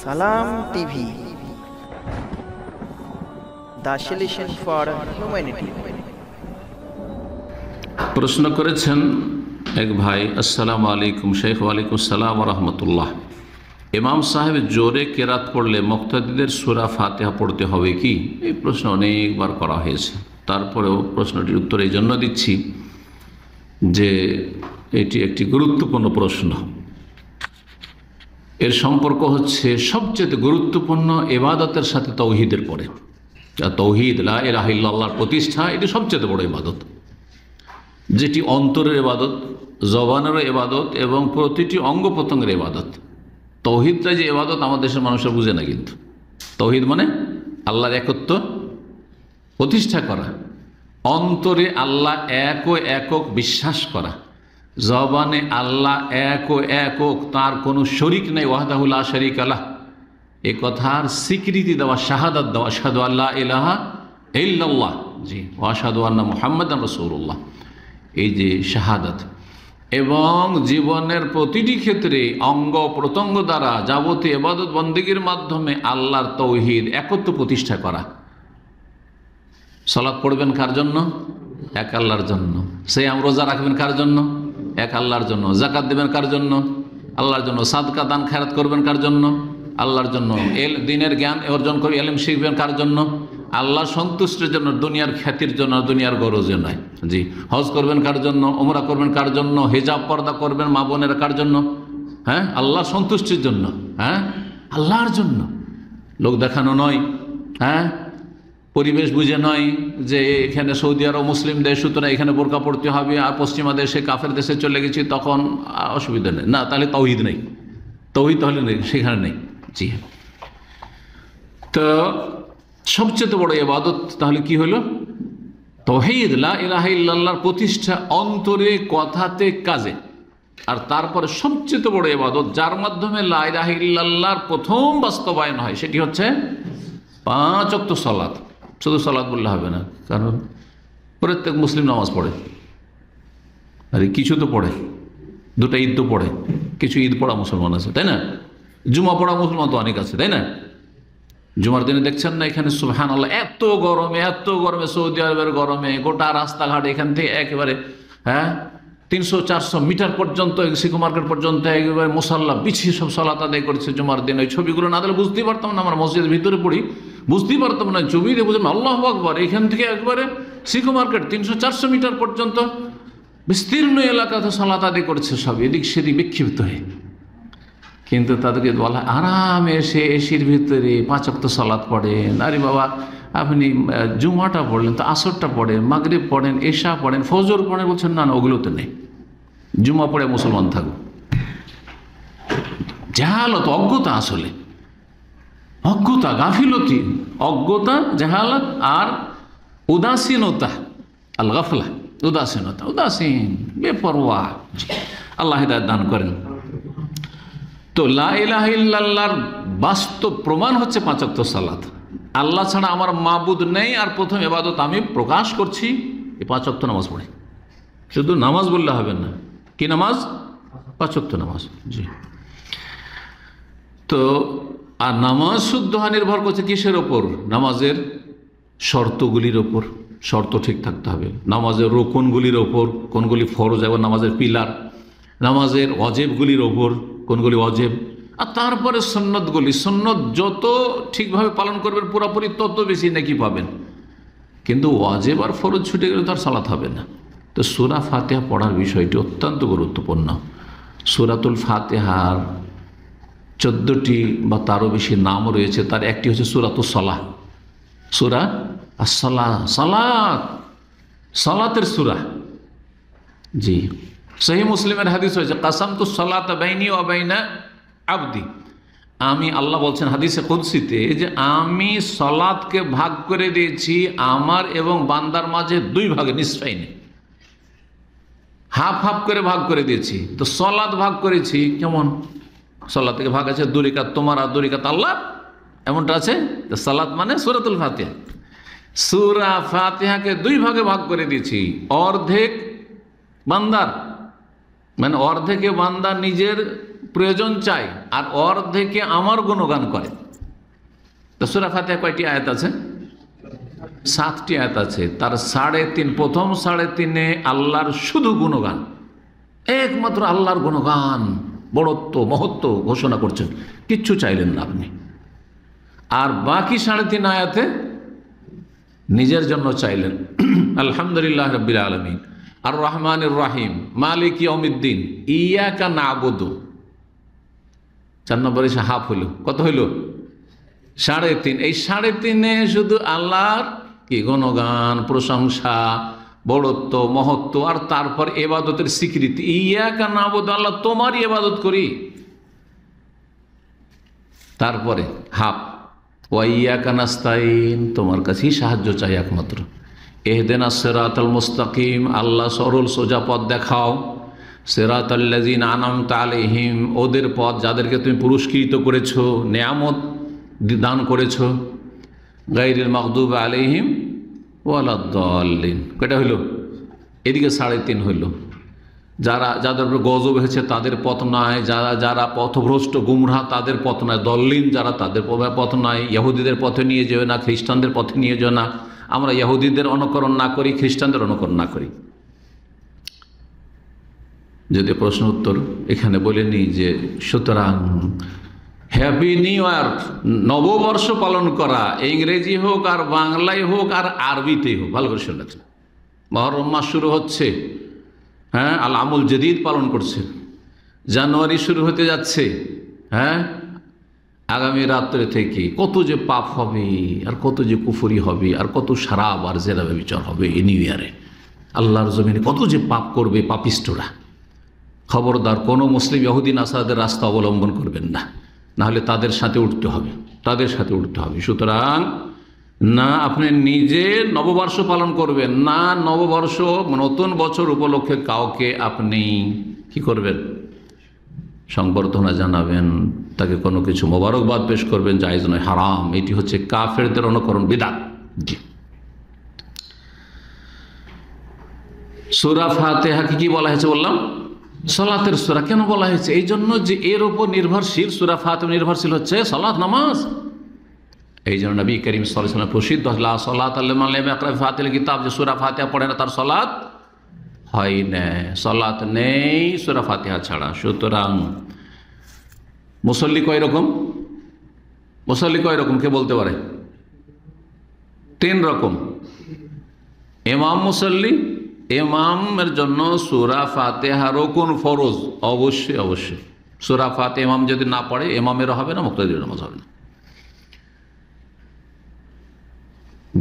সালাম TV, the solution for humanity. প্রশ্ন করেছেন এক ভাই, আসসালামু আলাইকুম শেখ। ওয়ালাইকুম আসসালাম রহমতুল্লাহ। ইমাম সাহেব জোরে কেরাত পড়লে মুক্তাদিদের সূরা ফাতিহা পড়তে হবে কি? এই প্রশ্ন অনেকবার করা হয়েছে, তারপরেও প্রশ্নটির উত্তর এই জন্য দিচ্ছি যে এটি একটি গুরুত্বপূর্ণ প্রশ্ন। এর সম্পর্ক হচ্ছে সবচেয়ে গুরুত্বপূর্ণ ইবাদতের সাথে তৌহিদের পরে। তৌহিদ, লা ইলাহা ইল্লাল্লাহর প্রতিষ্ঠা, এটি সবচেয়ে বড় ইবাদত, যেটি অন্তরের ইবাদত, জবানের ইবাদত এবং প্রতিটি অঙ্গ প্রত্যঙ্গের ইবাদত। তৌহিদটা যে ইবাদত আমাদের দেশের মানুষরা বুঝে না, কিন্তু তৌহিদ মানে আল্লাহর একত্ব প্রতিষ্ঠা করা, অন্তরে আল্লাহ এক ও একক বিশ্বাস করা, জবানে আল্লাহ এক ও একক, তার কোনো শরিক নেই, ওয়াহদাহু লা শারীকা লাহ, এ কথার স্বীকৃতি দেওয়া, শাহাদাত দেওয়া, আশহাদু আল্লা ইলাহা ইল্লাল্লাহ, জি, ওয়া আশহাদু আন্না মুহাম্মাদান রাসূলুল্লাহ, এই যে শাহাদাত, এবং জীবনের প্রতিটি ক্ষেত্রে অঙ্গ প্রত্যঙ্গ দ্বারা যাবতীয় ইবাদত বন্দেগীর মাধ্যমে আল্লাহর তৌহিদ, একত্ব প্রতিষ্ঠা করা। সালাত পড়বেন কার জন্য? এক আল্লাহর জন্য। সিয়াম রোজা রাখবেন কার জন্য? এক আল্লাহর জন্য। যাকাত দেবেন কার জন্য? আল্লাহর জন্য। সাদকা দান খায়রাত করবেন কার জন্য? আল্লাহর জন্য। দিনের জ্ঞান অর্জন করে ইলম শিখবেন কার জন্য? আল্লাহ সন্তুষ্টির জন্য, দুনিয়ার খ্যাতির জন্য, দুনিয়ার গরজে নয়। জি। হজ করবেন কার জন্য? ওমরা করবেন কার জন্য? হিজাব পর্দা করবেন মা বোনেরা কার জন্য? হ্যাঁ, আল্লাহ সন্তুষ্টির জন্য। হ্যাঁ, আল্লাহর জন্য, লোক দেখানো নয়। হ্যাঁ, পরিবেশ বুঝে নয় যে এখানে সৌদি আরব মুসলিম দেশ, সুতরাং এখানে বোরকা পড়তে হবে, আর পশ্চিমা দেশে কাফের দেশে চলে গেছি তখন অসুবিধা নেই, না তাহলে তাওহীদ নেই। তাওহীদ তাহলে নেই, সেখানে নেই। জি। তো সবচেয়ে বড় ইবাদত তাহলে কি হলো? তাওহীদ, লা ইলাহা ইল্লাল্লাহর প্রতিষ্ঠা, অন্তরে, কথাতে, কাজে। আর তারপরে সবচেয়ে বড় ইবাদত, যার মাধ্যমে লা ইলাহা ইল্লাল্লাহর প্রথম বাস্তবায়ন হয়, সেটি হচ্ছে 5 ওয়াক্ত সালাত। শুধু সালাত বললে হবে না, কারণ প্রত্যেক মুসলিম নামাজ পড়ে, আরে কিছু তো পড়ে, 2টা ঈদ তো পড়ে, কিছু ঈদ পড়া মুসলমান আছে, তাই না? জুমা পড়া মুসলমান তো অনেক আছে, তাই না? জুমার দিনে দেখছেন না এখানে সুবহানাল্লাহ, এত গরমে, সৌদি আরবের গরমে গোটা রাস্তাঘাট এখান থেকে একেবারে 300-400 মিটার পর্যন্ত সিকো মার্কেট পর্যন্ত একেবারে মুসাল্লা বিছিয়ে সব সালাত আদায় করছে জুমার দিন। ওই ছবিগুলো না দিলে বুঝতেই পারতাম না, আমার মসজিদের ভিতরে পড়ি, বুঝতেই পারতাম না, ছবি দিয়ে বুঝলাম আল্লাহু আকবার। এখান থেকে একবারে সিকো মার্কেট 300-400 মিটার পর্যন্ত বিস্তীর্ণ এলাকাতে সালাত আদায় করছে, সব এদিক সেদিক বিক্ষিপ্ত হয়ে। কিন্তু তাদেরকে বলা আরামে এসে এসির ভিতরে 5 ওয়াক্ত সালাত পড়েন। আরে বাবা, আপনি জুমাটা পড়লেন, তো আসরটা পড়েন, মাগরিব পড়েন, এশা পড়েন, ফজর পড়েন, বলছেন না না ওগুলো তো নেই, জুমা পড়ে মুসলমান থাকবো। জাহালত, অজ্ঞতা, আসলে অজ্ঞতা, গাফিলতি, অজ্ঞতা, জাহালত আর উদাসীনতা, আল গাফলা, উদাসীনতা, উদাসীন, বেপরোয়া। আল্লাহ হিদায়াত দান করেন। তো লা ইলাহা ইল্লাল্লাহর বাস্তব প্রমাণ হচ্ছে 5 ওয়াক্ত সালাত। আল্লাহ ছাড়া আমার মাবুদ নেই, আর প্রথম ইবাদত আমি প্রকাশ করছি এই 5 ওয়াক্ত নামাজ পড়ে। শুধু নামাজ বললে হবে না, কি নামাজ? 5 ওয়াক্ত নামাজ। জি। তো আর নামাজ শুদ্ধ হওয়া নির্ভর করছে কিসের ওপর? নামাজের শর্তগুলির ওপর। শর্ত ঠিক থাকতে হবে। নামাজের রোকনগুলির ওপর, কোনগুলি ফরজ এবং নামাজের পিলার। নামাজের ওয়াজিবগুলির ওপর, কোনগুলি ওয়াজিব। আর তারপরে সুন্নতগুলি। সুন্নত যত ঠিকভাবে পালন করবেন পুরোপুরি, তত বেশি নেকি পাবেন। কিন্তু ওয়াজিব আর ফরজ ছুটে গেলে তার সালাত হবে না। তো সূরা ফাতিহা পড়ার বিষয়টি অত্যন্ত গুরুত্বপূর্ণ। সূরাতুল ফাতিহার 14টি বা তারও বেশি নাম রয়েছে। তার একটি হচ্ছে সূরাতুস সালাহ, সূরা আস-সালাহ, সালাত, সালাতের সূরা। জি। সহিহ মুসলিমের হাদিস হয়েছে, কাসামতুস সালাতা বাইনি ওয়া বাইনা আবদি। আমি, আল্লাহ বলছেন হাদিসে কুদসিতে, যে আমি সালাতকে ভাগ করে দিয়েছি আমার এবং বান্দার মাঝে 2 ভাগে, নিসফাইনে, হাফ হাফ করে ভাগ করে দিয়েছি। তো সালাত ভাগ করেছি কেমন? সালাত থেকে ভাগ আছে 2 রাকাত তোমার আর 2 রাকাত আল্লাহ, এমনটা আছে। তো সালাত মানে সূরাতুল ফাতিহা। সূরা ফাতিহাকে 2 ভাগে ভাগ করে দিয়েছি। অর্ধেক বান্দার, মানে অর্ধেকে বান্দা নিজের প্রয়োজন চায়, আর অর্ধেকে আমার গুণগান করে। তো সূরা ফাতিহা কয়টি আয়াত আছে? 7টি আয়াত আছে। তার 3.5 প্রথম 3.5-এ আল্লাহর শুধু গুণগান, একমাত্র আল্লাহর গুণগান, বড়ত্ব মহত্ব ঘোষণা করছেন, কিচ্ছু চাইলেন না আপনি। আর বাকি 3.5 আয়াতে নিজের জন্য চাইলেন, আলহামদুলিল্লাহ রাব্বিল আলামিন, আর রহমানির রহিম, মালিক ইয়াউমিদ্দিন, ইয়াকা না'বুদু। 4 নম্বরে এসে হাফ হইল, কত হইল? 3.5। এই 3.5-এ শুধু আল্লাহর কি গুণগান, প্রশংসা, বড়ত্ব মহত্ব, আর তারপর ইবাদতের স্বীকৃতি, ইয়াকা না'বুদু, আল্লাহ তোমারই ইবাদত করি। তারপরে হাফ, ওয়া ইয়াকা নাস্তাইন, তোমার কাছেই সাহায্য চাই একমাত্র। ইহদিনাস সিরাতাল মুস্তাকিম, আল্লাহ সরল সোজা পথ দেখাও। সিরাতাল্লাযিনা আনআমতা আলাইহিম, ওদের পথ যাদেরকে তুমি পুরস্কৃত করেছো, নেয়ামত দান করেছো। গায়রিল মাগদুবি আলাইহিম ওয়ালাদ-দাল্লিন, কয়টা হইল? এদিকে 3.5 হইল। যাদের উপর গজব হয়েছে তাদের পথ নয়, যারা পথভ্রষ্ট গুমরাহ তাদের পথ নয়, দল্লিন যারা তাদের পথ নয়। ইহুদিদের পথে নিয়ে যেও না, খ্রিস্টানদের পথে নিয়ে যেও না। আমরা ইহুদিদের অনুকরণ না করি, খ্রিস্টানদের অনুকরণ না করি। যদি প্রশ্ন উত্তর এখানে বলে নিই যে সুতরাং হ্যাপি নিউ ইয়ার, নববর্ষ পালন করা, ইংরেজি হোক আর বাংলায় হোক আর আরবিতেই হোক, ভালো করে শুনে রাখবেন। মুহররম মাস শুরু হচ্ছে, হ্যাঁ, আল আমুল জদীদ পালন করছে, জানুয়ারি শুরু হতে যাচ্ছে, হ্যাঁ, আগামী রাত্রে থেকে কত যে পাপ হবে, আর কত যে কুফরি হবে, আর কত শারাব আর জেনা ব্যভিচার হবে এই নিউ ইয়ারে। আল্লাহর জমিনে কত যে পাপ করবে পাপিষ্টরা। খবরদার কোনো মুসলিম ইহুদি নাসারাদের রাস্তা অবলম্বন করবেন না, নাহলে তাদের সাথে উঠতে হবে, তাদের সাথে উঠতে হবে। সুতরাং না আপনি নিজে নববর্ষ পালন করবেন, না নববর্ষ নতুন বছর উপলক্ষে কাউকে আপনি কি করবেন, সংবর্ধনা জানাবেন, তাকে কোনো কিছু মোবারকবাদ পেশ করবেন, জায়েজ নয়, হারাম। এটি হচ্ছে কাফেরদের অনুকরণ, বিদআত। জি, সূরা ফাতিহাকে কি বলা হয়েছে বললাম? সালাতের সূরা। কেন বলা হয়েছে? এই জন্য যে এর উপর নির্ভরশীল, সূরা ফাতিহা নির্ভরশীল হচ্ছে সালাত, নামাজ। এই জন্য নবী করিম সাল্লাল্লাহু আলাইহি ওয়াসাল্লাম প্রসিদ্ধ লা সালাতা লিমান লাম ইয়াকরা বিফাতিহাতিল কিতাব, যে সূরা ফাতিহা পড়ে না তার সালাত হয় না, সালাত নেই সূরা ফাতিহা ছাড়া। সুতরাং মুসল্লি কয় রকম? মুসল্লি কয় রকম কে বলতে পারে? 3 রকম। ইমাম মুসল্লি, ইমামের জন্য সূরা ফাতিহা রুকুন ফরজ, অবশ্যই অবশ্যই। সূরা ফাতিহা ইমাম যদি না পড়ে, ইমামেরও হবে না, মুক্তাদির নামাজ হবে না।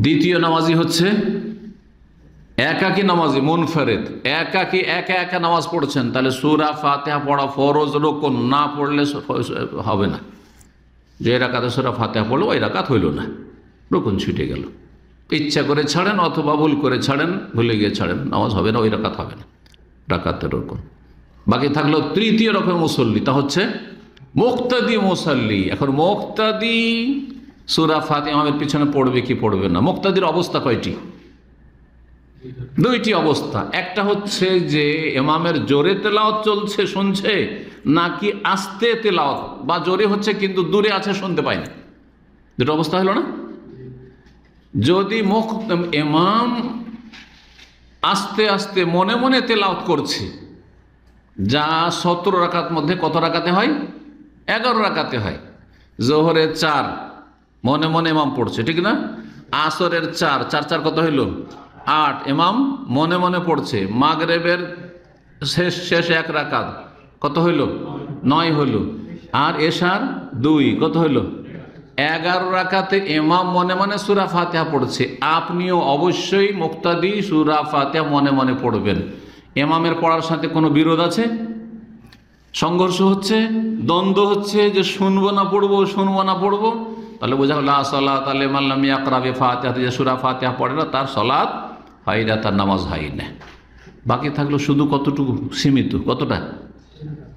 দ্বিতীয় নামাজি হচ্ছে একাকী নামাজি, মুনফারিদ, একাকী একা একা নামাজ পড়ছেন, তাহলে সূরা ফাতিহা পড়া ফরজ, রুকুন না পড়লে হবে না। যে রাকাতে সূরা ফাতিহা পড়লো ওই রাকাত হইল না, রুকুন ছুটে গেল। ইচ্ছা করে ছাড়েন অথবা ভুল করে ছাড়েন, ভুলে গিয়ে ছাড়েন, নামাজ হবে না, ওই রাকাত হবে না, রাকাতের রুকুন। বাকি থাকলো তৃতীয় রকম মুসল্লি, তা হচ্ছে মুক্তাদি মুসল্লি। এখন মুক্তাদি সূরা ফাতিহা ইমামের পিছনে পড়বে কি পড়বে না। মুক্তাদির অবস্থা কয়টি? 2টি অবস্থা। একটা হচ্ছে যে ইমামের জোরে তেলাওয়াত চলছে, শুনছে, নাকি আস্তে তেলাওয়াত, বা জোরে হচ্ছে কিন্তু দূরে আছে, শুনতে পায় না। 2টা অবস্থা হলো না? যদি ইমাম আস্তে আস্তে মনে মনে তেলাওয়াত করছে, যা 17 রাকাত মধ্যে কত রাকাতে হয়? 11 রাকাতে হয়। জোহরের 4 মনে মনে ইমাম পড়ছে, ঠিক না? আসরের 4 4 কত হইল? 8 ইমাম মনে মনে পড়ছে। মাগরিবের শেষ 1 রাকাত কত হইল? 9 হইল। আর এশার 2 কত হইল? 11 রাকাতে ইমাম মনে মনে সূরা ফাতিহা পড়ছে। আপনিও অবশ্যই মুক্তাদি সূরা ফাতিহা মনে মনে পড়বেন। ইমামের পড়ার সাথে কোনো বিরোধ আছে? সংঘর্ষ হচ্ছে, দ্বন্দ্ব হচ্ছে যে শুনবো না পড়বো, শুনবো না পড়বো, তাহলে বোঝা গেল লা সালাতা লিমান লাম ইয়াকরা বিফাতিহা, যে সূরা ফাতিহা পড়ে না তার সালাত হয় না, তার নামাজ হয় না। বাকি থাকলো শুধু কতটুকু সীমিত, কতটা?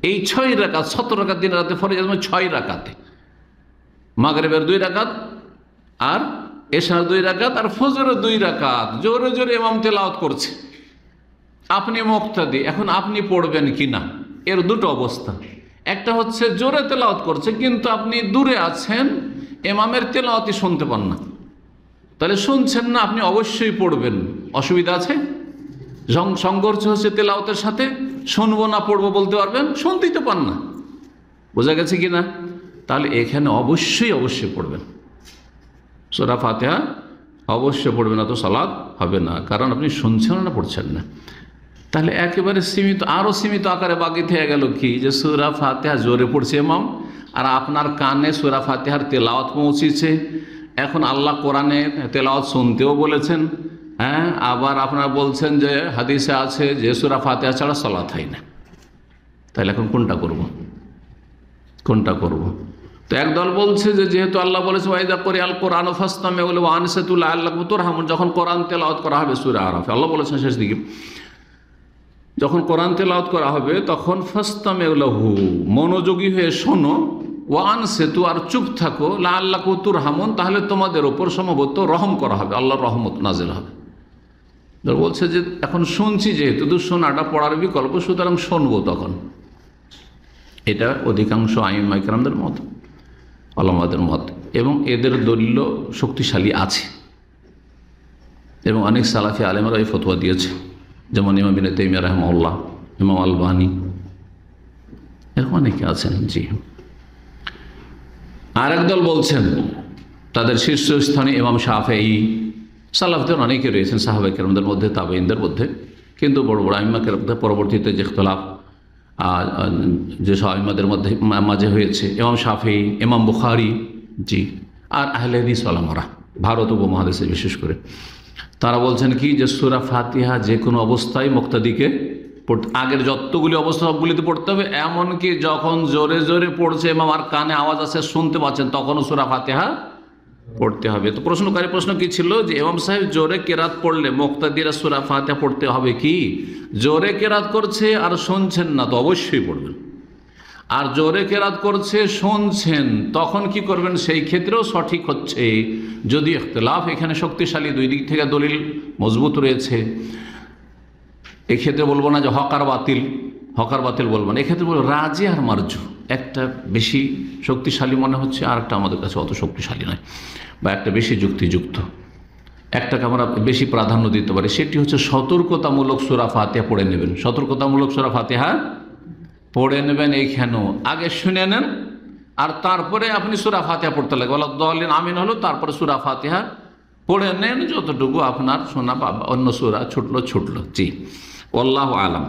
এই 6 রাকাত, 17 রাকাত দিন রাতে ফরজ 6 রাকাতে, মাগরিবের 2 রাকাত, আর এশার 2 রাকাত, আর ফজরের 2 রাকাত জোরে জোরে ইমাম তেলাওয়াত করছে, আপনি মুক্তাদি। এখন আপনি পড়বেন কি না, এর 2টো অবস্থা। একটা হচ্ছে জোরে তেলাওয়াত করছে কিন্তু আপনি দূরে আছেন, ইমামের তেলাওয়াতই শুনতে পান না, তাহলে শুনছেন না, আপনি অবশ্যই পড়বেন, অসুবিধা আছে? সংঘর্ষ হচ্ছে তেলাওয়াতের সাথে, শুনবো না পড়বো বলতে পারবেন, শুনতেই তো পান না। বোঝা গেছে কি না? তাহলে এখানে অবশ্যই পড়বেন সূরা ফাতিহা, অবশ্যই পড়বেন, না তো সালাত হবে না, কারণ আপনি শুনছেন না, পড়ছেন না। তাহলে একেবারে সীমিত, আরও সীমিত আকারে বাকি থেকে গেল কি, যে সূরা ফাতিহা জোরে পড়ছে ইমাম, আর আপনার কানে সূরা ফাতিহার তেলাওয়াত পৌঁছেছে। এখন আল্লাহ কোরআনে তেলাওয়াত শুনতেও বলেছেন, হ্যাঁ, আবার আপনারা বলছেন যে হাদিসে আছে যে সূরা ফাতিহা ছাড়া সালাত হয় না। তাহলে এখন কোনটা করব? তো একদল বলছে যে যেহেতু আল্লাহ বলেছে ওয়াইদা করে আল কোরআন ফাসতামিউ লাহু ওয়া আনসিতু লাআল্লাকুম তুরহামুন, যখন কোরআন তেলাওয়াত করা হবে সূরা আরাফে, আল্লাহ বলেছেন শেষ দিকে যখন কোরআন তেলাওয়াত করা হবে তখন ফাসতামিউ লাহু, মনোযোগী হয়ে শোনো, ওয়া আনসিতু, আর চুপ থাকো, লাআল্লাকুম তুরহামুন, তাহলে তোমাদের ওপর সম্ভবত রহম করা হবে, আল্লাহর রহমত নাজিল হবে। বলছে যে এখন শুনছি যেহেতু তো শোনাটা পড়ার বিকল্প, সুতরাং শুনবো তখন। এটা অধিকাংশ আইম্মায়ে কেরামদের মত, ওলামাদের মত, এবং এদের দলিল শক্তিশালী আছে, এবং অনেক সালাফি আলেমরা এই ফতোয়া দিয়েছে, যেমন ইমাম ইবনে তাইমিয়া রাহিমাহুল্লাহ, ইমাম আলবানী, এরকম অনেকে আছেন। জি, আর একদল বলছেন তাদের শীর্ষস্থানীয় ইমাম শাফেঈ, সালাফদের অনেকে রয়েছেন সাহাবায়ে কেরামদের মধ্যে, তাবেঈনদের মধ্যে, কিন্তু বড় বড় আইম্মা কেরামদের পরবর্তীতে যে ইখতিলাফ যেসব আইম্মাদের মধ্যে মাঝে হয়েছে, ইমাম শাফেঈ, ইমাম বুখারী, জি, আর আহলে হাদিস ওলামারা ভারত উপমহাদেশে বিশেষ করে, তারা বলছেন কি যে সূরা ফাতিহা যে কোনো অবস্থায় মুক্তাদিকে পড়তে, আগের যতগুলি অবস্থা সবগুলিতে পড়তে হবে, এমনকি যখন জোরে জোরে পড়ছে ইমাম আর কানে আওয়াজ আছে শুনতে পাচ্ছেন তখনও সূরা ফাতিহা পড়তে হবে। তো প্রশ্নকারী প্রশ্ন কি ছিল যে ইমাম সাহেব জোরে কেরাত পড়লে মুক্তাদিরা সূরা ফাতিহা পড়তে হবে কি? জোরে কেরাত করছে আর শুনছেন না তো অবশ্যই পড়বেন, আর জোরে কেরাত করছে শুনছেন তখন কি করবেন? সেই ক্ষেত্রেও সঠিক হচ্ছে, যদি ইখতিলাফ এখানে শক্তিশালী, দুই দিক থেকে দলিল মজবুত রয়েছে, এক্ষেত্রে বলবো না যে হক আর বাতিল বলবো না, এক্ষেত্রে বলবো রাজি আর মারজু, একটা বেশি শক্তিশালী মনে হচ্ছে আর একটা আমাদের কাছে অত শক্তিশালী নয়, বা একটা বেশি যুক্তিযুক্ত, একটাকে আমরা বেশি প্রাধান্য দিতে পারি, সেটি হচ্ছে সতর্কতামূলক সূরা ফাতিহা পড়ে নেবেন। সতর্কতামূলক সূরা ফাতিহা পড়ে নেবেন, এইখানেও আগে শুনে নেন আর তারপরে আপনি সূরা ফাতিহা পড়তে লাগবে, ওয়ালাদ-দাল্লিন আমিন হলো, তারপরে সূরা ফাতিহা পড়ে নেন, যতটুকু আপনার শোনা বা অন্য সূরা ছুটলো। জি, আল্লাহু আলাম।